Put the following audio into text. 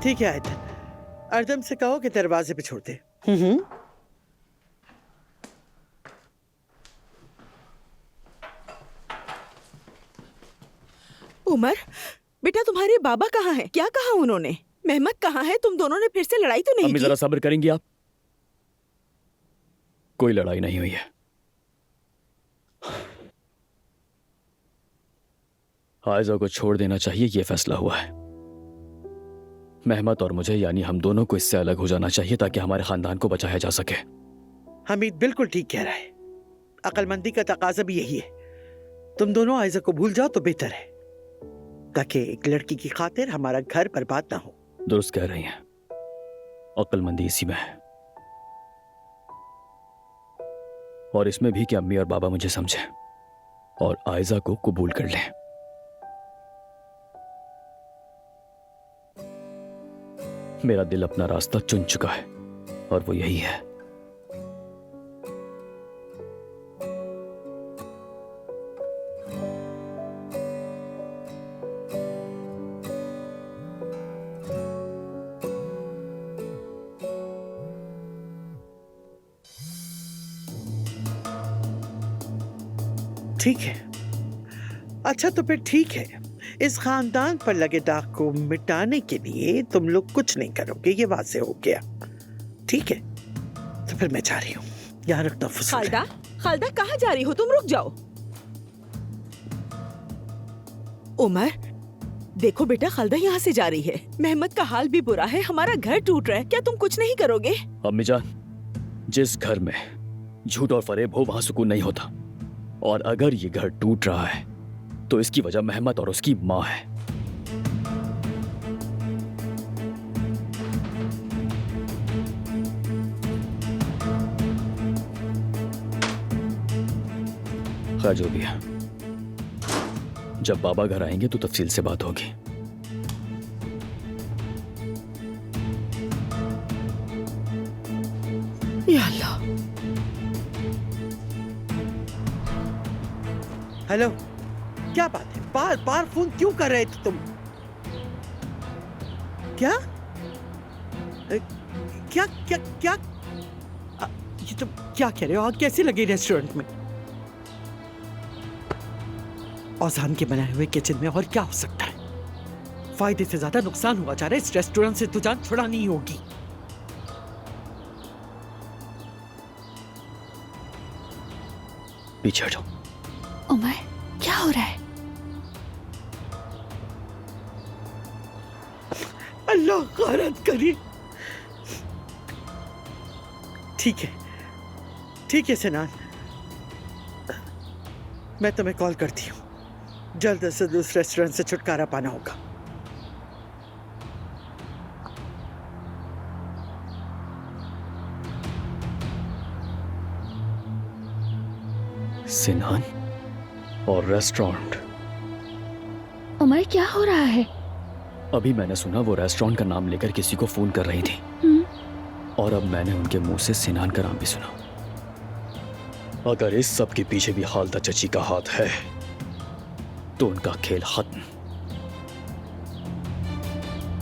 ठीक है आयतन, अर्दम से कहो कि दरवाजे पे छोड़ दे। उमर, बेटा तुम्हारे बाबा कहाँ हैं? क्या कहा उन्होंने? मेहमत कहाँ है? तुम दोनों ने फिर से लड़ाई तो नहीं अम्मी की? जरा सब्र करेंगी आप? कोई लड़ाई नहीं हुई है। आयजा को छोड़ देना चाहिए, यह फैसला हुआ है। मेहमत और मुझे, यानी हम दोनों को इससे अलग हो जाना चाहिए ताकि हमारे खानदान को बचाया जा सके। हमीद बिल्कुल ठीक कह रहा है। अक्लमंदी का तकाजा भी यही है। तुम दोनों आयजा को भूल जाओ तो बेहतर है, ताकि एक लड़की की खातिर हमारा घर बर्बाद ना हो। दुरुस्त कह रही हैं, अक्लमंदी इसी में है, और इसमें भी कि अम्मी और बाबा मुझे समझें और आयजा को कबूल कर लें। मेरा दिल अपना रास्ता चुन चुका है और वो यही है। ठीक है, अच्छा तो फिर ठीक है। इस खानदान पर लगे दाग को मिटाने के लिए तुम लोग कुछ नहीं करोगे, ये वाज़े हो गया। ठीक है, तो फिर मैं जा रही हूँ। यहाँ रखना फुसूल है। खालदा, खालदा कहाँ जा रही हो तुम? रुक जाओ। उमर, देखो बेटा, खालदा यहाँ से जा रही है। मेहमत का हाल भी बुरा है, हमारा घर टूट रहा है। क्या तुम कुछ नहीं करोगे? अम्मी जान, जिस घर में झूठ और फरेब हो वहां सुकून नहीं होता, और अगर ये घर टूट रहा है तो इसकी वजह मेहमत और उसकी माँ है। खैर जो भी है, जब बाबा घर आएंगे तो तफसील से बात होगी। या अल्लाह। हेलो, क्या बात है? बार बार फोन क्यों कर रहे थे तुम? क्या क्या क्या क्या ये तुम क्या कह रहे हो? आग कैसी लगी रेस्टोरेंट में? औसान के बनाए हुए किचन में और क्या हो सकता है? फायदे से ज्यादा नुकसान हुआ जा रहा है। इस रेस्टोरेंट से तो जान छुड़ानी होगी। पीछे हटो। उमर, क्या हो रहा है? अल्लाह गारत करे। ठीक है सिनान, मैं तुम्हें कॉल करती हूँ। जल्द से जल्द उस रेस्टोरेंट से छुटकारा पाना होगा। सिनान और रेस्टोरेंट। उमर, क्या हो रहा है? अभी मैंने सुना वो रेस्टोरेंट का नाम लेकर किसी को फोन कर रही थी, और अब मैंने उनके मुंह से सिनान का नाम भी सुना। अगर इस सब के पीछे भी खालदा चची का हाथ है तो उनका खेल खत्म।